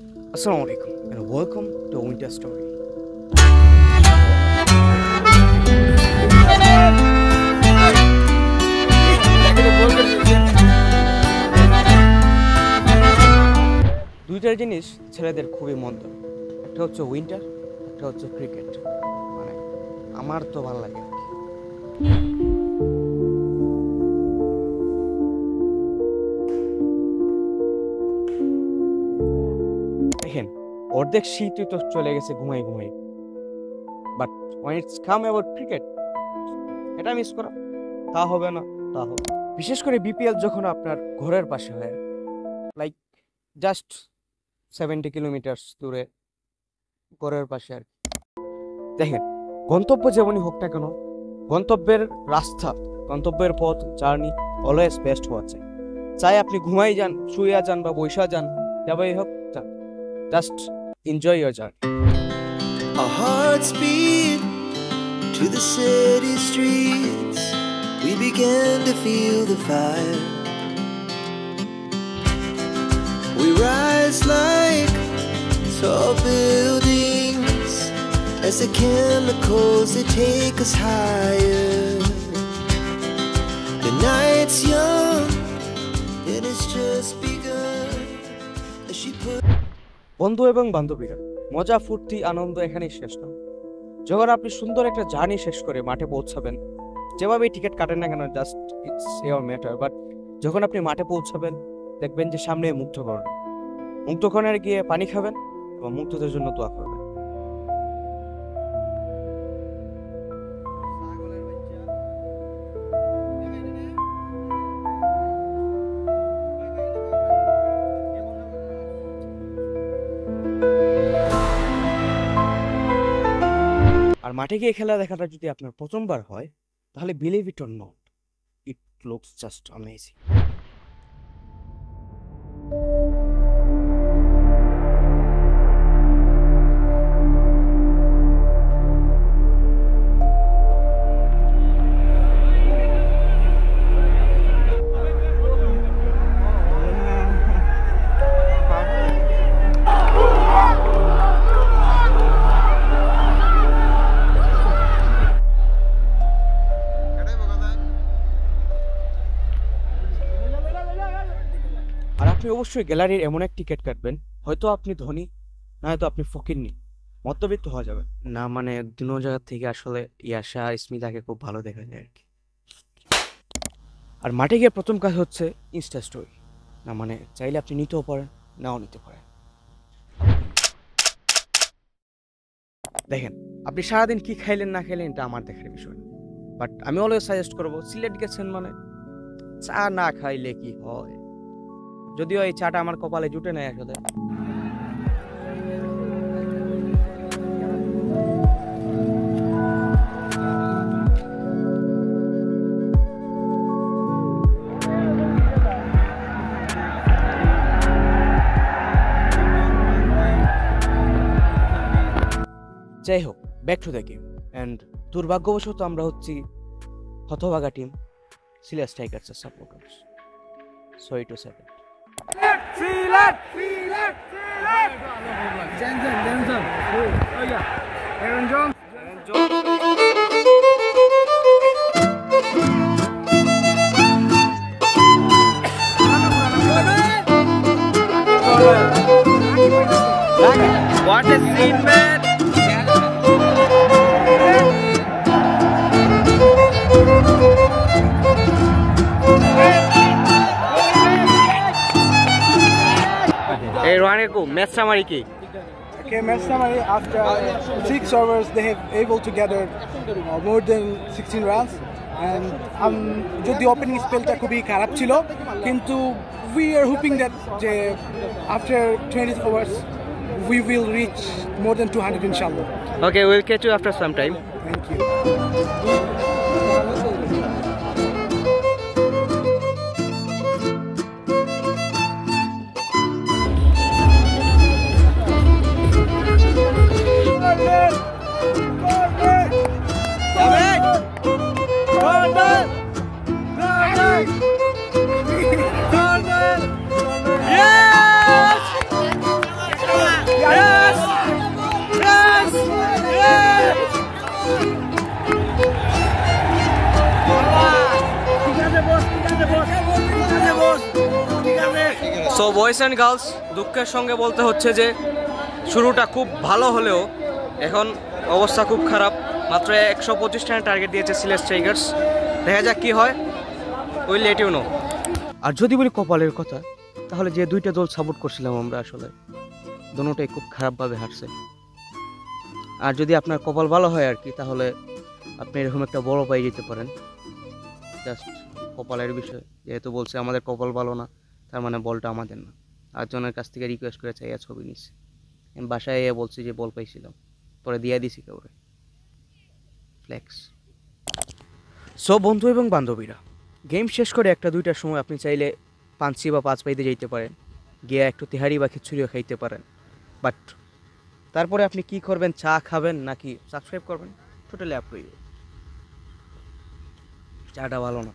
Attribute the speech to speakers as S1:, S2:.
S1: Assalamu alaikum and welcome to Winter Story. দুইটার জিনিস ছেলেদের খুবই মন্দ, একটা হচ্ছে উইন্টার, একটা হচ্ছে ক্রিকেট। মানে আমার তো ভালো লাগে আর কি। দেখেন অর্ধেক শীতই তো চলে গেছে ঘুমাই ঘুমাই, but when it's come about cricket এটা মিস করা তা হবে না, তা হবে। বিশেষ করে বিপিএল যখন আপনার ঘরের পাশে হয়, লাইক জাস্ট 70 কিলোমিটার দূরে ঘরের পাশে আর কি। দেখেন গন্তব্য যেমনই হোক না কেন, গন্তব্যের রাস্তা, গন্তব্যের পথ, জার্নি অলওয়েজ বেস্ট হওয়া চাই। চাই আপনি ঘুমাই যান, শুয়ে যান বা বৈশা যান, যাবাই হোক, যান, just enjoy your journey.
S2: Our hearts beat to the city streets. We began to feel the fire. We rise like tall buildings as the chemicals they take us higher. The night's young and it's just begun as she put.
S1: বন্ধু এবং বান্ধবীরা, মজা ফুর্তি আনন্দ এখানেই শেষ না। যখন আপনি সুন্দর একটা জার্নি শেষ করে মাঠে পৌঁছাবেন, যেভাবে টিকিট কাটেন না কেন, just it's your matter, but যখন আপনি মাঠে পৌঁছাবেন দেখবেন যে সামনে মুগ্ধকরণ, মুগ্ধকরণে গিয়ে পানি খাবেন এবং মুগ্ধদের জন্য দোয়া করবেন। আর মাঠে গিয়ে খেলা দেখাটা যদি আপনার প্রথমবার হয়, তাহলে believe it or not, it looks just amazing. আপনি অবশ্যই গ্যালারির এমন এক টিকিট কাটবেন, হয়তো আপনি ধনী, নয়তো আপনি ফকিরনি, মধ্যবিত্ত হওয়া যাবে না। মানে দুনো জায়গা থেকে আসলে ইয়াশা স্মিতাকে খুব ভালো দেখা যায় আর কি। আর মাঠে গিয়ে প্রথম কাজ হচ্ছে ইনস্টা স্টোরি। না মানে চাইলে আপনি নিতেও পারেন, নাও নিতে পারেন। দেখেন আপনি সারাদিন কি খাইলেন না খাইলেন এটা আমার দেখার বিষয় না, বাট আমি অলওয়েজ সাজেস্ট করবো, সিলেট গেছেন মানে চা না খাইলে কি হয়। যদিও এই চাটা আমার কপালে জুটে নেয় আসলে। যাই হোক, back to the game. And দুর্ভাগ্যবশত আমরা হচ্ছি হতভাগা টিম, সিলেট স্ট্রাইকার্সের supporters. Sorry to say that.
S3: Silat! Silat! Silat! Jensen! Oh yeah. Aaron Jones!
S1: What a scene, man! Hey, Raniku, match summary ki?
S3: Okay, match summary. After 6 overs, they have able to gather more than 16 runs. And the opening spell ta খুবই খারাপ ছিল, কিন্তু we are hoping that after 20 overs we will reach more than 200 inshallah.
S1: Okay, we'll catch you after some time.
S3: Thank you.
S1: So boys and girls, দুঃখের সঙ্গে বলতে হচ্ছে যে শুরুটা খুব ভালো হলেও এখন অবস্থা খুব খারাপ। মাত্র 125 রানের টার্গেট দিয়েছে সিলেট টাইগার্স। দেখা যাক কি হয়, উইল লেট ইউ নো। আর যদি বলি কপালের কথা, তাহলে যে দুইটা দল সাপোর্ট করছিলাম আমরা, আসলে দুটোটাই খুব খারাপভাবে হারছে। আর যদি আপনার কপাল ভালো হয় আর কি, তাহলে আপনি এরকম একটা বড় পাই যেতে পারেন। জাস্ট কপালের বিষয়, যেহেতু বলছে আমাদের কপাল ভালো না, তার মানে বলটা আমাদের না। আরেকজনের কাছ থেকে রিকোয়েস্ট করে চাইয়া ছবি নিছি, আমি বাসায় এসে বলছি যে বল পাইছিলাম, পরে দিয়ে দিছি কাউরে, ফ্লেক্স। সো বন্ধু এবং বান্ধবীরা, গেম শেষ করে 1-2টার সময় আপনি চাইলে পাঞ্চি বা পাঁচ পাইতে যাইতে পারেন, গিয়ে একটু তেহারি বা খিচুড়িও খাইতে পারেন। বাট তারপরে আপনি কি করবেন, চা খাবেন নাকি সাবস্ক্রাইব করবেন, টোটালি আপ টু ইউ। চাটা ভালো না।